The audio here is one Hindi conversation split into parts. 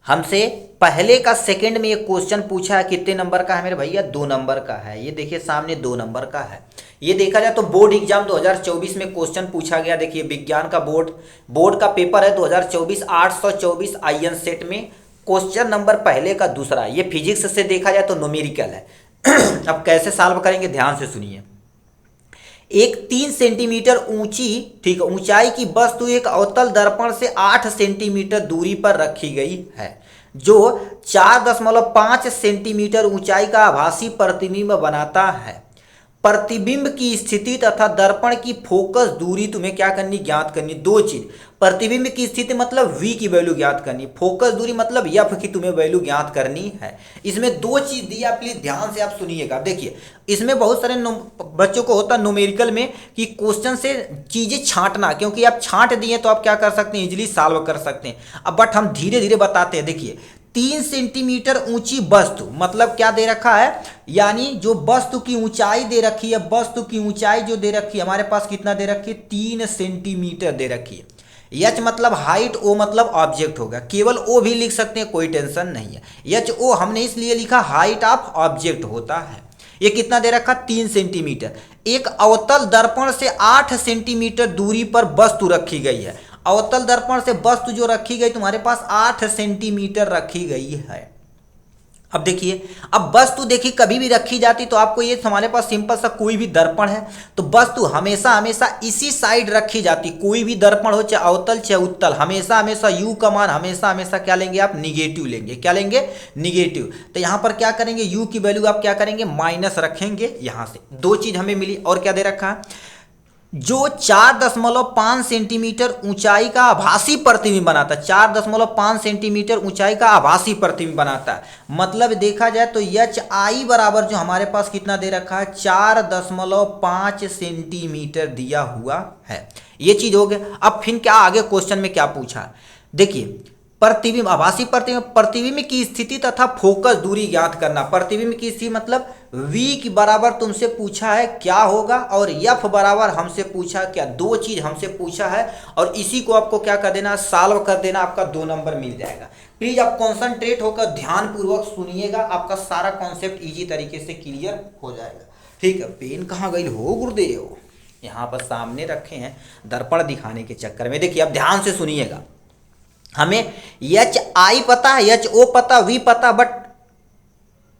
हमसे पहले का सेकंड में एक क्वेश्चन पूछा है, कितने नंबर का है मेरे भैया? 2 नंबर का है। ये देखिए सामने 2 नंबर का है। ये देखा जाए तो बोर्ड एग्जाम 2024 में क्वेश्चन पूछा गया। देखिए विज्ञान का बोर्ड का पेपर है 2024, 824 आईएन सेट में क्वेश्चन नंबर पहले का दूसरा। ये फिजिक्स से देखा जाए तो न्यूमेरिकल है। अब कैसे सॉल्व करेंगे ध्यान से सुनिए। एक 3 सेंटीमीटर ऊंची, ठीक है, ऊंचाई की वस्तु एक अवतल दर्पण से 8 सेंटीमीटर दूरी पर रखी गई है, जो 4.5 सेंटीमीटर ऊंचाई का आभासी प्रतिबिंब बनाता है। प्रतिबिंब की स्थिति तथा दर्पण की फोकस दूरी तुम्हें क्या करनी, ज्ञात करनी। दो चीज, प्रतिबिंब की स्थिति मतलब v की वैल्यू ज्ञात करनी, फोकस दूरी मतलब f की तुम्हें वैल्यू ज्ञात करनी है। इसमें दो चीज दी है, प्लीज ध्यान से आप सुनिएगा। देखिए इसमें बहुत सारे बच्चों को होता है न्यूमेरिकल में कि क्वेश्चन से चीजें छांटना, क्योंकि आप छांट दिए तो आप क्या कर सकते हैं, इजिली सॉल्व कर सकते हैं। अब बट हम धीरे धीरे बताते हैं। देखिए 3 सेंटीमीटर ऊंची वस्तु मतलब क्या दे रखा है, यानी जो वस्तु की ऊंचाई दे रखी है, वस्तु की ऊंचाई जो दे रखी है हमारे पास कितना दे रखी है, 3 सेंटीमीटर दे रखी है। एच मतलब हाइट, ओ मतलब ऑब्जेक्ट होगा, केवल ओ भी लिख सकते हैं, कोई टेंशन नहीं है। एच ओ हमने इसलिए लिखा हाइट ऑफ ऑब्जेक्ट होता है। ये कितना दे रखा, 3 सेंटीमीटर। एक अवतल दर्पण से 8 सेंटीमीटर दूरी पर वस्तु रखी गई है। अवतल दर्पण से वस्तु जो रखी गई तुम्हारे पास 8 सेंटीमीटर रखी गई है। अब देखिए, अब वस्तु देखिए कभी भी रखी जाती तो आपको ये हमारे पास सिंपल सा कोई भी दर्पण है तो वस्तु हमेशा हमेशा इसी साइड रखी जाती। कोई भी दर्पण हो, चाहे अवतल चाहे उत्तल, हमेशा हमेशा यू का मान हमेशा हमेशा क्या लेंगे आप, निगेटिव लेंगे। क्या लेंगे, निगेटिव। तो यहां पर क्या करेंगे, यू की वैल्यू आप क्या करेंगे, माइनस रखेंगे। यहां से दो चीज हमें मिली। और क्या दे रखा है, जो 4.5 सेंटीमीटर ऊंचाई का आभासी प्रतिबिंब बनाता है, 4.5 सेंटीमीटर ऊंचाई का आभासी प्रतिबिंब बनाता है। मतलब देखा जाए तो एच आई बराबर जो हमारे पास कितना दे रखा है, 4.5 सेंटीमीटर दिया हुआ है। ये चीज हो गया। अब फिर क्या आगे क्वेश्चन में क्या पूछा, देखिए प्रतिबिंब, आभासी प्रतिबिंब, प्रतिबिंब की स्थिति तथा फोकस दूरी ज्ञात करना। प्रतिबिंब की स्थिति मतलब v की बराबर तुमसे पूछा है क्या होगा, और f बराबर हमसे पूछा क्या, दो चीज हमसे पूछा है। और इसी को आपको क्या कर देना, सॉल्व कर देना, आपका 2 नंबर मिल जाएगा। प्लीज आप कॉन्सेंट्रेट होकर ध्यानपूर्वक सुनिएगा, आपका सारा कॉन्सेप्ट इजी तरीके से क्लियर हो जाएगा। ठीक है, पेन कहाँ गई हो गुरुदेव, यहाँ पर सामने रखे हैं दर्पण दिखाने के चक्कर में। देखिए अब ध्यान से सुनिएगा। हमें एच आई पता है, एच ओ पता, वी पता, बट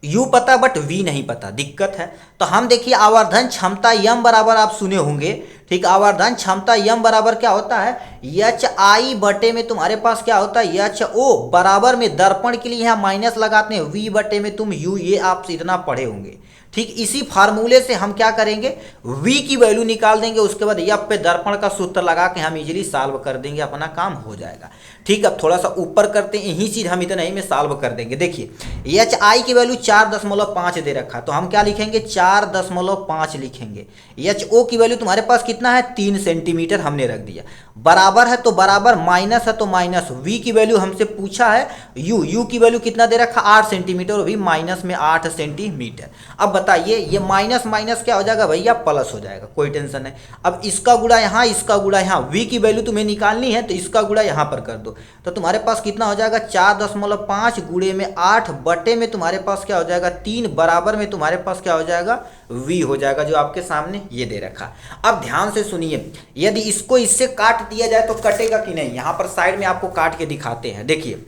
यू पता बट वी नहीं पता, दिक्कत है। तो हम देखिए आवर्धन क्षमता यम बराबर आप सुने होंगे, ठीक। आवर्धन क्षमता यम बराबर क्या होता है, एच आई बटे में तुम्हारे पास क्या होता है, एच ओ बराबर में दर्पण के लिए यहाँ माइनस लगाते हैं, वी बटे में तुम यू, ये आप इतना पढ़े होंगे, ठीक। इसी फार्मूले से हम क्या करेंगे, v की वैल्यू निकाल देंगे, उसके बाद एफ पे दर्पण का सूत्र लगा के हम इजीली सॉल्व कर देंगे, अपना काम हो जाएगा। ठीक। अब थोड़ा सा ऊपर करते हैं, यही चीज हम इतना ही में सॉल्व कर देंगे। देखिए एच आई की वैल्यू 4.5 दे रखा, तो हम क्या लिखेंगे, 4.5 लिखेंगे। एच ओ की वैल्यू तुम्हारे पास कितना है, 3 सेंटीमीटर हमने रख दिया। बराबर है तो बराबर, माइनस है तो माइनस। v की वैल्यू हमसे पूछा है यू की वैल्यू कितना दे रखा, 8 सेंटीमीटर, और भी माइनस में 8 सेंटीमीटर। अब बताइए ये माइनस माइनस क्या हो जाएगा भैया, प्लस हो जाएगा, कोई टेंशन नहीं। अब इसका गुणा यहाँ, इसका गुणा यहाँ, v की वैल्यू तुम्हें निकालनी है तो इसका गुणा यहाँ पर कर दो, तो तुम्हारे पास कितना हो जाएगा, 4.5 गुणे में 8 बटे में तुम्हारे पास क्या हो जाएगा, 3 बराबर में तुम्हारे पास क्या हो जाएगा, v हो जाएगा, जो आपके सामने ये दे रखा। अब ध्यान से सुनिए, यदि इसको इससे काट दिया जाए तो कटेगा कि नहीं, यहाँ पर साइड में आपको काट के दिखाते हैं। देखिए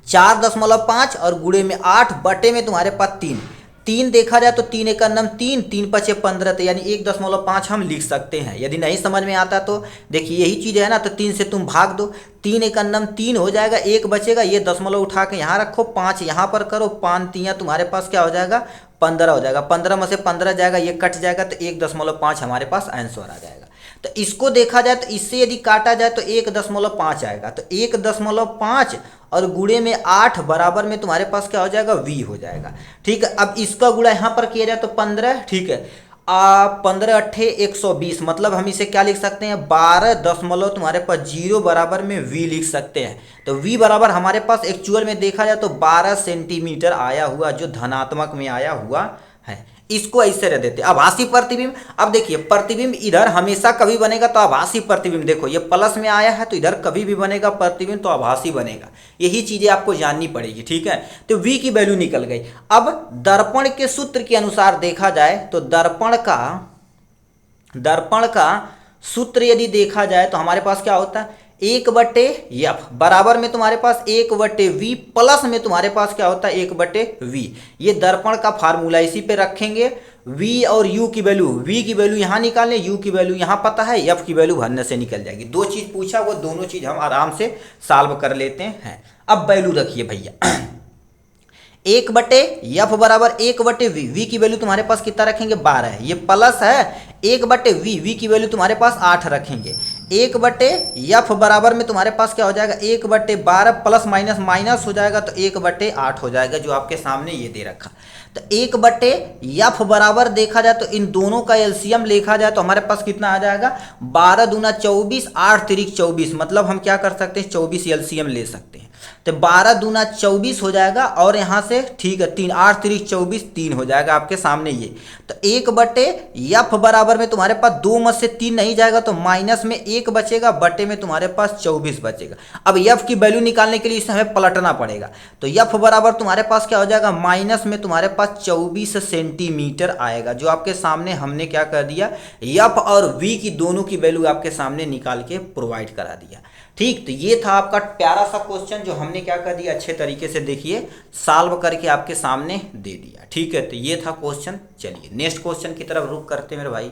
4.5 और गुणे में 8 बटे में तुम्हारे पास 3 देखा जाए तो 3 एक नम 3, 3 पचे 15, तो यानी 1.5 हम लिख सकते हैं। यदि नहीं समझ में आता तो देखिए यही चीज़ है ना, तो 3 से तुम भाग दो, 3 एक नम 3 हो जाएगा, 1 बचेगा, ये दशमलव उठा के यहाँ रखो, 5 यहाँ पर करो, 5 तियाँ तुम्हारे पास क्या हो जाएगा, 15 हो जाएगा। 15 में से 15 जाएगा, ये कट जाएगा, तो 1.5 हमारे पास आंसर आ जाएगा। तो इसको देखा जाए तो इससे यदि काटा जाए तो 1.5 आएगा, तो 1.5 और गुणे में 8 बराबर में तुम्हारे पास क्या हो जाएगा, v हो जाएगा। ठीक है, अब इसका गुणा यहाँ पर किया जाए तो 15, ठीक है, 15 अट्ठे 120, मतलब हम इसे क्या लिख सकते हैं, 12 तुम्हारे पास 0 बराबर में v लिख सकते हैं। तो v बराबर हमारे पास एक्चुअल में देखा जाए तो 12 सेंटीमीटर आया हुआ, जो धनात्मक में आया हुआ है। इसको ऐसे रह देते आभासी प्रतिबिंब। अब देखिए प्रतिबिंब इधर हमेशा कभी बनेगा तो आभासी प्रतिबिंब, देखो ये प्लस में आया है तो इधर कभी भी बनेगा प्रतिबिंब तो आभासी बनेगा। यही चीजें आपको जाननी पड़ेगी, ठीक है। तो v की वैल्यू निकल गई। अब दर्पण के सूत्र के अनुसार देखा जाए तो दर्पण का सूत्र यदि देखा जाए तो हमारे पास क्या होता है, 1/f बराबर में तुम्हारे पास 1/v प्लस में तुम्हारे पास क्या होता है 1/v। ये दर्पण का फार्मूला इसी पे रखेंगे। v और u की वैल्यू, v की वैल्यू यहाँ निकालें, u की वैल्यू यहाँ पता है, f की वैल्यू भरने से निकल जाएगी। दो चीज पूछा, वो दोनों चीज हम आराम से सॉल्व कर लेते हैं। अब वैल्यू रखिए भैया 1/f बराबर 1/v, v की वैल्यू तुम्हारे पास कितना रखेंगे 12 है, ये प्लस है 1/v, v की वैल्यू तुम्हारे पास 8 रखेंगे। 1/f बराबर में तुम्हारे पास क्या हो जाएगा 1/12 प्लस माइनस माइनस हो जाएगा तो 1/8 हो जाएगा, जो आपके सामने ये दे रखा। तो 1/f बराबर देखा जाए तो इन दोनों का एलसीएम देखा जाए तो हमारे पास कितना आ जाएगा 12 दूना 24, 8 तिरिक 24, मतलब हम क्या कर सकते हैं 24 एलसीएम ले सकते हैं। तो 12 दूना 24 हो जाएगा और यहाँ से ठीक है 3, 8 तिरिक 24, 3 हो जाएगा आपके सामने ये। तो 1/f बराबर में तुम्हारे पास 2 में से 3 नहीं जाएगा तो माइनस में 1 बचेगा, बटे में तुम्हारे पास 24 बचेगा। अब f की वैल्यू निकालने के लिए इसे हमें पलटना पड़ेगा। तो f बराबर तुम्हारे पास क्या हो जाएगा माइनस में तुम्हारे पास 24 सेंटीमीटर आएगा, जो आपके सामने हमने क्या कर दिया f और v की दोनों की वैल्यू आपके सामने निकाल के प्रोवाइड करा दिया। ठीक, तो ये था आपका प्यारा सा क्वेश्चन जो हमने क्या कर दिया अच्छे तरीके से देखिए सॉल्व करके आपके सामने दे दिया। ठीक है, तो ये था क्वेश्चन। चलिए नेक्स्ट क्वेश्चन की तरफ रुख करते हैं मेरे भाई।